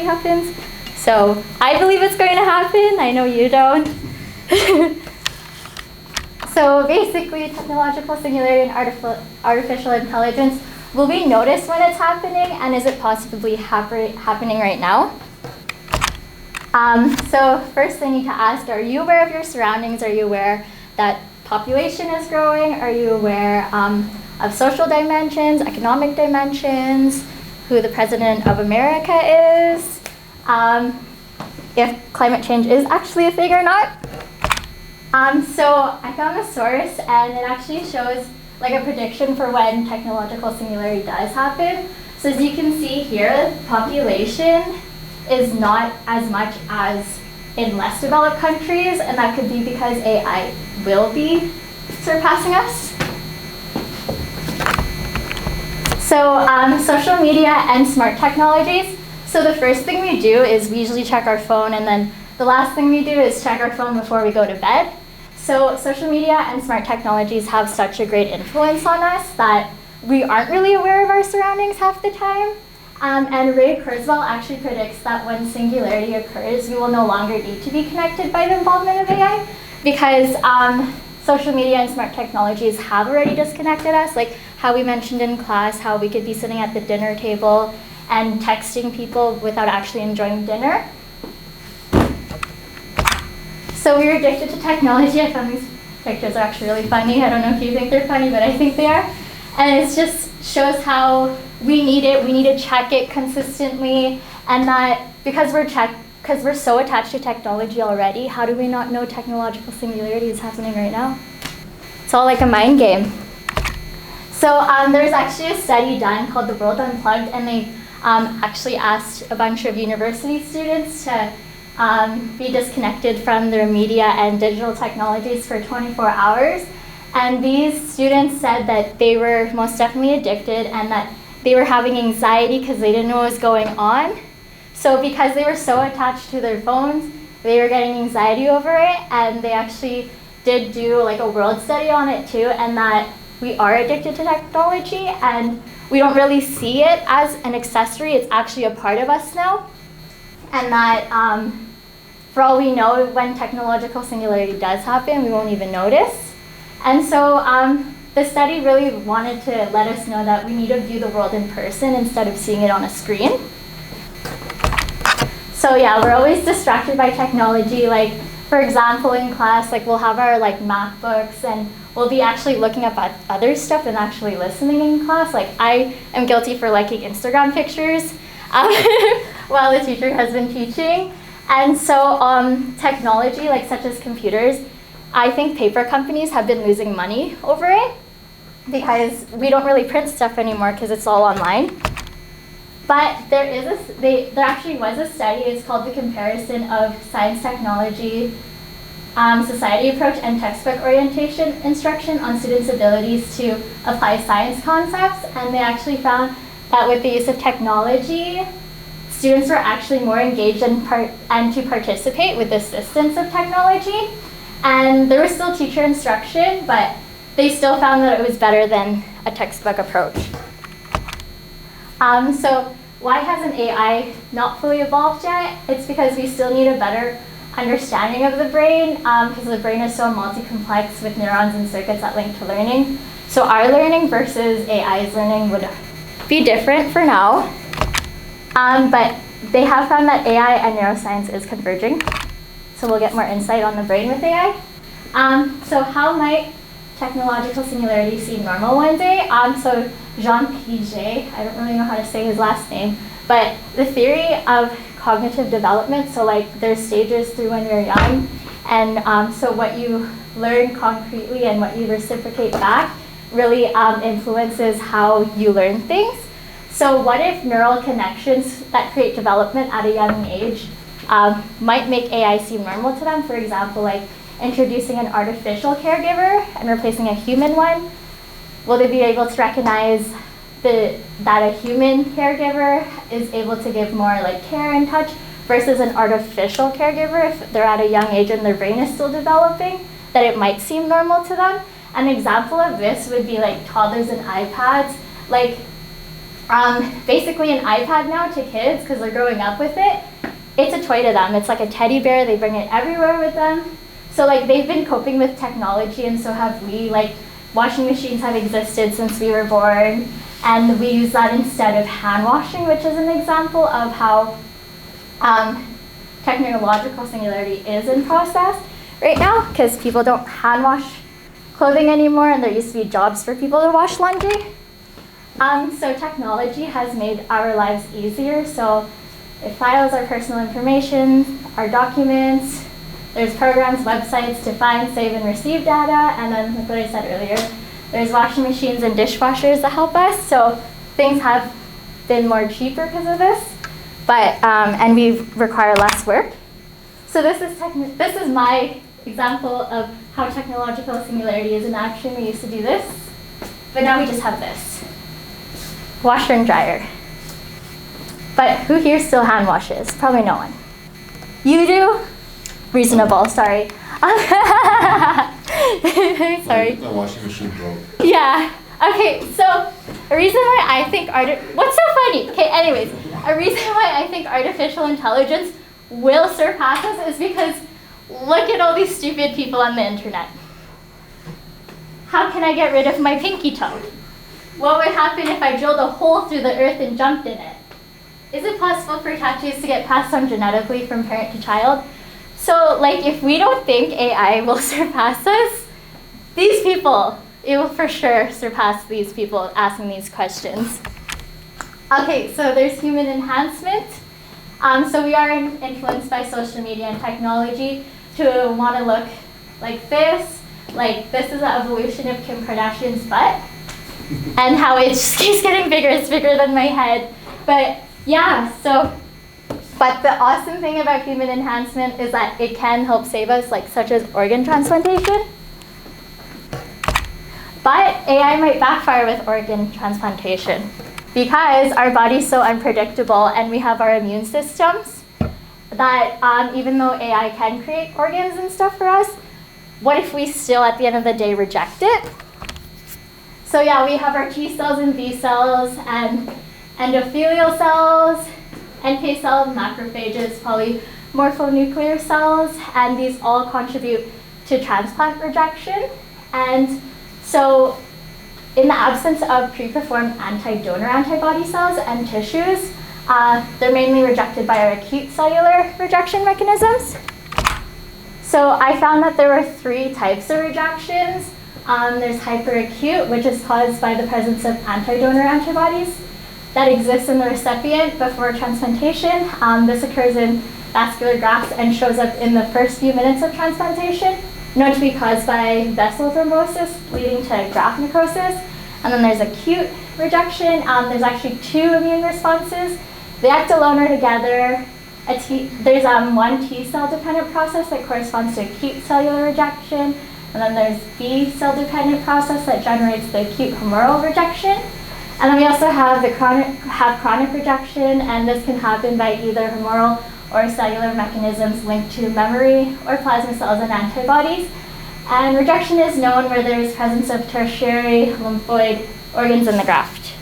actually happens. So I believe it's going to happen. I know you don't. So basically, technological singularity and artificial intelligence, will we notice when it's happening, and is it possibly happening right now? So first I need to ask, are you aware of your surroundings? Are you aware that population is growing? Are you aware of social dimensions, economic dimensions, who the President of America is, if climate change is actually a thing or not? So I found a source, and it actually shows like a prediction for when technological singularity does happen. So as you can see here, population is not as much as in less developed countries, and that could be because AI will be surpassing us. So social media and smart technologies. So the first thing we do is we usually check our phone, and then the last thing we do is check our phone before we go to bed. So social media and smart technologies have such a great influence on us that we aren't really aware of our surroundings half the time. And Ray Kurzweil actually predicts that when singularity occurs, we will no longer need to be connected by the involvement of AI, because social media and smart technologies have already disconnected us, like how we mentioned in class, how we could be sitting at the dinner table and texting people without actually enjoying dinner. So we're addicted to technology. I found these pictures are actually really funny. I don't know if you think they're funny, but I think they are. And it just shows how we need it. We need to check it consistently, and that because we're so attached to technology already, how do we not know technological singularity is happening right now? It's all like a mind game. So there's actually a study done called The World Unplugged, and they actually asked a bunch of university students to be disconnected from their media and digital technologies for 24 hours. And these students said that they were most definitely addicted, and that they were having anxiety because they didn't know what was going on. So because they were so attached to their phones, they were getting anxiety over it, and they actually did do like a world study on it too, and that we are addicted to technology, and we don't really see it as an accessory. It's actually a part of us now. And that for all we know, when technological singularity does happen, we won't even notice. And so the study really wanted to let us know that we need to view the world in person instead of seeing it on a screen. So yeah, we're always distracted by technology. Like, for example, in class, like we'll have our like MacBooks, and we'll be actually looking up at other stuff and actually listening in class. Like, I am guilty for liking Instagram pictures while the teacher has been teaching. And so technology, like such as computers, I think paper companies have been losing money over it because we don't really print stuff anymore because it's all online. But there actually was a study. It's called The Comparison of Science, Technology, Society Approach, and Textbook Orientation Instruction on Students' Abilities to Apply Science Concepts. And they actually found that with the use of technology, students were actually more engaged and to participate with the assistance of technology. And there was still teacher instruction, but they still found that it was better than a textbook approach. So why hasn't AI not fully evolved yet? It's because we still need a better understanding of the brain, because the brain is so multi-complex with neurons and circuits that link to learning. So our learning versus AI's learning would be different for now. But they have found that AI and neuroscience is converging. So we'll get more insight on the brain with AI. So how might technological singularity seem normal one day? So Jean Piaget, I don't really know how to say his last name, but the theory of cognitive development, so like there's stages through when you're young, and so what you learn concretely and what you reciprocate back really influences how you learn things. So what if neural connections that create development at a young age might make AI seem normal to them? For example, like introducing an artificial caregiver and replacing a human one. Will they be able to recognize that a human caregiver is able to give more like care and touch versus an artificial caregiver if they're at a young age and their brain is still developing, that it might seem normal to them? An example of this would be like toddlers and iPads. Like basically an iPad now to kids, because they're growing up with it. It's a toy to them. It's like a teddy bear. They bring it everywhere with them. So like they've been coping with technology, and so have we. Like washing machines have existed since we were born, and we use that instead of hand washing, which is an example of how technological singularity is in process right now, because people don't hand wash clothing anymore, and there used to be jobs for people to wash laundry. So technology has made our lives easier. So it files our personal information, our documents. There's programs, websites to find, save, and receive data. And then, like what I said earlier, there's washing machines and dishwashers that help us. So things have been more cheaper because of this, but and we require less work. So this is my example of how technological singularity is in action. We used to do this, but now we just have this. Washer and dryer. But who here still hand washes? Probably no one. You do? Reasonable, sorry. Sorry. My washing machine broke. Yeah. Okay, so a reason why I think what's so funny? Okay, anyways, a reason why I think artificial intelligence will surpass us is because look at all these stupid people on the internet. How can I get rid of my pinky toe? What would happen if I drilled a hole through the earth and jumped in it? Is it possible for tattoos to get passed on genetically from parent to child? So, like, if we don't think AI will surpass us, these people, it will for sure surpass these people asking these questions. Okay, so there's human enhancement. So we are influenced by social media and technology to want to look like this. Like, this is the evolution of Kim Kardashian's butt. And how it just keeps getting bigger. It's bigger than my head. But yeah, but the awesome thing about human enhancement is that it can help save us, like such as organ transplantation. But AI might backfire with organ transplantation because our body's so unpredictable and we have our immune systems that even though AI can create organs and stuff for us, what if we still at the end of the day reject it? So yeah, we have our T cells and B cells and endothelial cells, NK cells, macrophages, polymorphonuclear cells, and these all contribute to transplant rejection. And so in the absence of pre-performed anti-donor antibody cells and tissues, they're mainly rejected by our acute cellular rejection mechanisms. So I found that there were 3 types of rejections. There's hyperacute, which is caused by the presence of anti-donor antibodies that exist in the recipient before transplantation. This occurs in vascular grafts and shows up in the first few minutes of transplantation, known to be caused by vessel thrombosis leading to graft necrosis. And then there's acute rejection. There's actually 2 immune responses. They act alone or together. There's one T cell dependent process that corresponds to acute cellular rejection. And then there's B cell dependent process that generates the acute humoral rejection. And then we also have chronic rejection, and this can happen by either humoral or cellular mechanisms linked to memory or plasma cells and antibodies. And rejection is known where there is presence of tertiary lymphoid organs in the graft.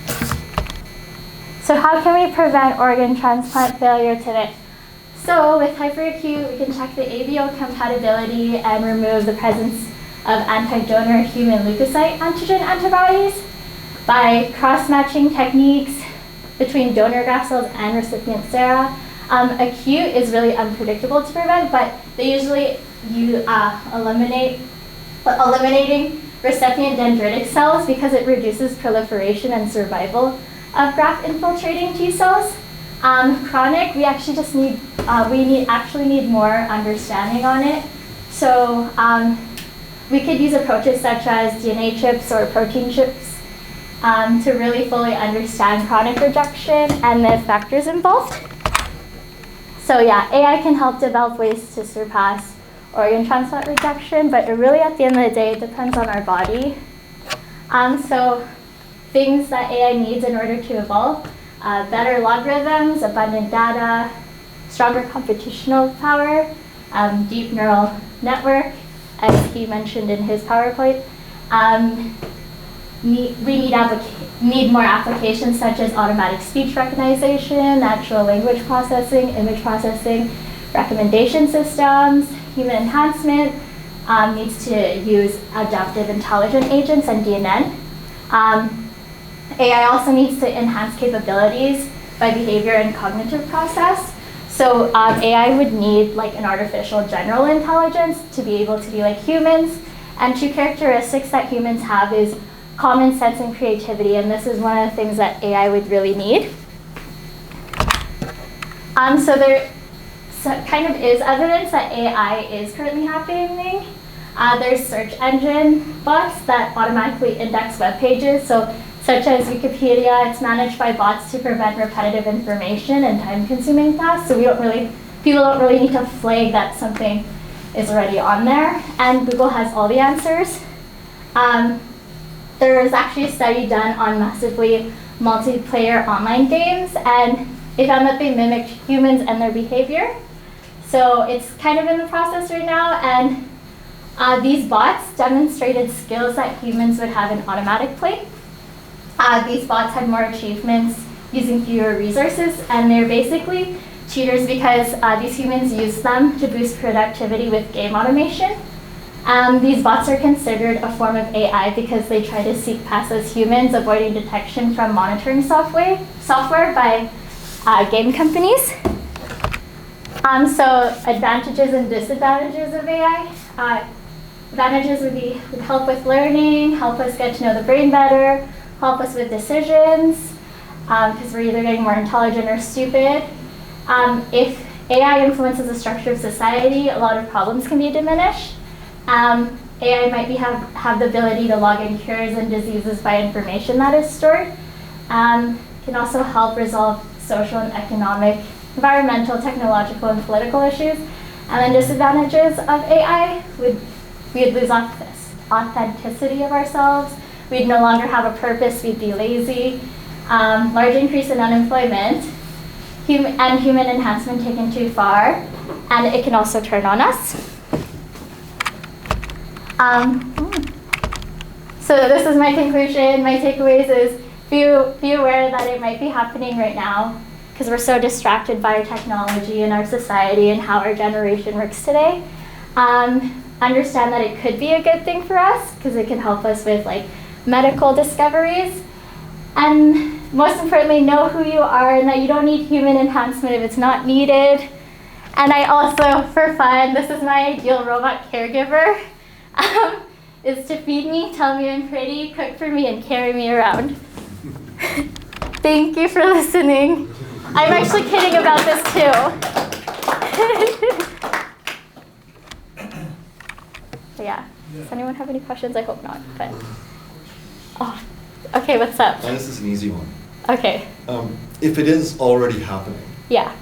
So how can we prevent organ transplant failure today? So with hyperacute, we can check the ABO compatibility and remove the presence of anti-donor human leukocyte antigen antibodies by cross-matching techniques between donor graft cells and recipient sera. Acute is really unpredictable to prevent, but they usually eliminating recipient dendritic cells because it reduces proliferation and survival of graft infiltrating T cells. Chronic, we actually just need more understanding on it. So we could use approaches such as DNA chips or protein chips to really fully understand chronic rejection and the factors involved. So yeah, AI can help develop ways to surpass organ transplant rejection, but it really at the end of the day, it depends on our body. So things that AI needs in order to evolve, better logarithms, abundant data, stronger computational power, deep neural network, as he mentioned in his PowerPoint, need more applications such as automatic speech recognition, natural language processing, image processing, recommendation systems. Human enhancement needs to use adaptive intelligent agents and DNN. AI also needs to enhance capabilities by behavior and cognitive process. So AI would need like an artificial general intelligence to be able to be like humans. And two characteristics that humans have is common sense and creativity, and this is one of the things that AI would really need. So there kind of is evidence that AI is currently happening. There's search engine bots that automatically index web pages, so such as Wikipedia. It's managed by bots to prevent repetitive information and time-consuming tasks, so people don't really need to flag that something is already on there, and Google has all the answers. There was actually a study done on massively multiplayer online games, and it found that they mimicked humans and their behavior. So it's kind of in the process right now, and these bots demonstrated skills that humans would have in automatic play. These bots had more achievements using fewer resources, and they're basically cheaters because these humans use them to boost productivity with game automation. These bots are considered a form of AI because they try to seek past as humans, avoiding detection from monitoring software by game companies. So advantages and disadvantages of AI. Advantages would help with learning, help us get to know the brain better, help us with decisions, because we're either getting more intelligent or stupid. If AI influences the structure of society, a lot of problems can be diminished. AI might have the ability to log in cures and diseases by information that is stored. Can also help resolve social and economic, environmental, technological, and political issues. And then disadvantages of AI we'd lose authenticity of ourselves. We'd no longer have a purpose. We'd be lazy. Large increase in unemployment, and human enhancement taken too far, and it can also turn on us. So this is my conclusion. My takeaways is be aware that it might be happening right now because we're so distracted by our technology and our society and how our generation works today. Understand that it could be a good thing for us because it can help us with like medical discoveries. And most importantly, know who you are and that you don't need human enhancement if it's not needed. And I also, for fun, this is my ideal robot caregiver, is to feed me, tell me I'm pretty, cook for me, and carry me around. Thank you for listening. I'm actually kidding about this too. Yeah. Does anyone have any questions? I hope not. But oh, okay. What's up? This is an easy one. Okay. If it is already happening. Yeah.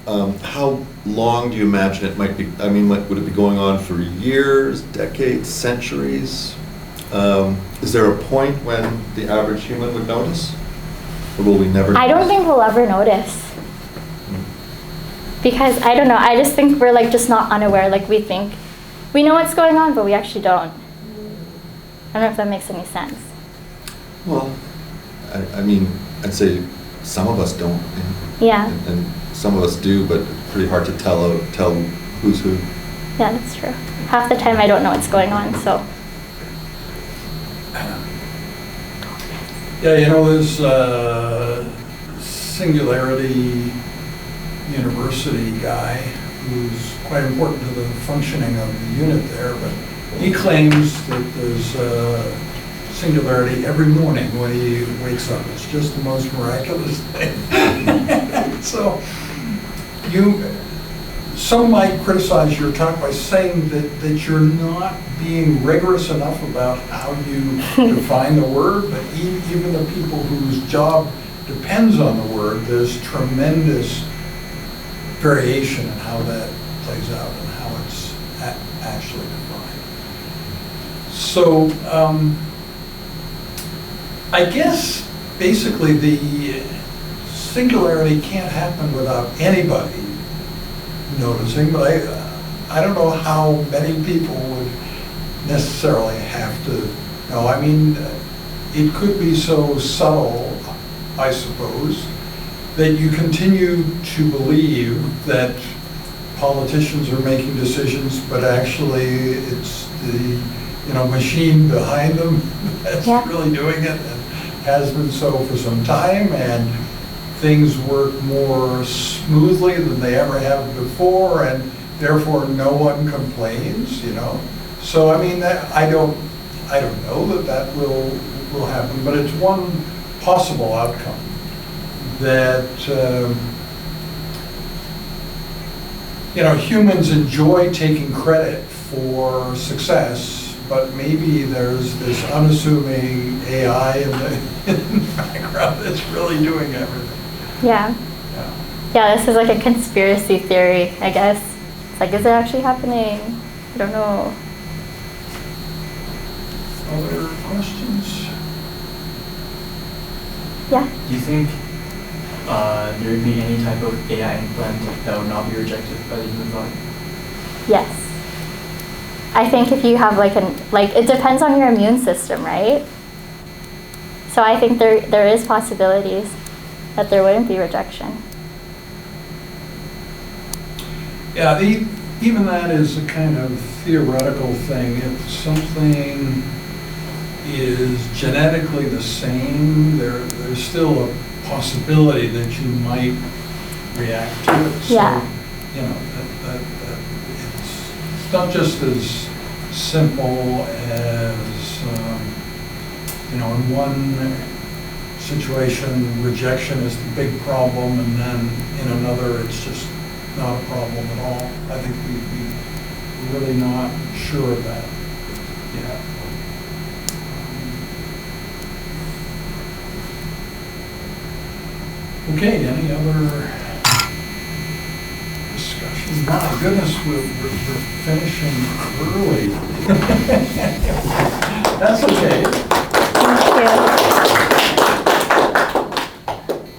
How long do you imagine it might be? I mean, would it be going on for years, decades, centuries? Is there a point when the average human would notice? Or will we never notice? I don't think we'll ever notice. Because, I don't know, I just think we're like just not unaware. Like we think we know what's going on, but we actually don't. I don't know if that makes any sense. Well, I mean, I'd say some of us don't. Yeah. And some of us do, but it's pretty hard to tell who's who. Yeah, that's true. Half the time I don't know what's going on, so. Yeah, you know, there's Singularity University guy who's quite important to the functioning of the unit there, but he claims that there's singularity every morning when he wakes up. It's just the most miraculous thing. So some might criticize your talk by saying that you're not being rigorous enough about how you define the word, but even the people whose job depends on the word, there's tremendous variation in how that plays out and how it's actually defined. So I guess basically the singularity can't happen without anybody noticing, but I don't know how many people would necessarily have to know. I mean, it could be so subtle, I suppose, that you continue to believe that politicians are making decisions, but actually it's the machine behind them that's really doing it, and has been so for some time, and things work more smoothly than they ever have before, and therefore no one complains. So I mean, I don't know that will happen, but it's one possible outcome that humans enjoy taking credit for success, but maybe there's this unassuming AI in the background that's really doing everything. Yeah. Yeah, this is like a conspiracy theory, I guess. It's like, is it actually happening? I don't know. Other questions? Yeah. Do you think there would be any type of AI implant that would not be rejected by the human body? Yes. I think if you have it depends on your immune system, right? So I think there is possibilities that there wouldn't be rejection. Yeah, even that is a kind of theoretical thing. If something is genetically the same, there's still a possibility that you might react to it. So, Yeah. that it's not just as simple as, in one situation, rejection is the big problem, and then in another, it's just not a problem at all. I think we're really not sure of that yet. Okay, any other discussion? My goodness, we're finishing early. That's okay. Thank you.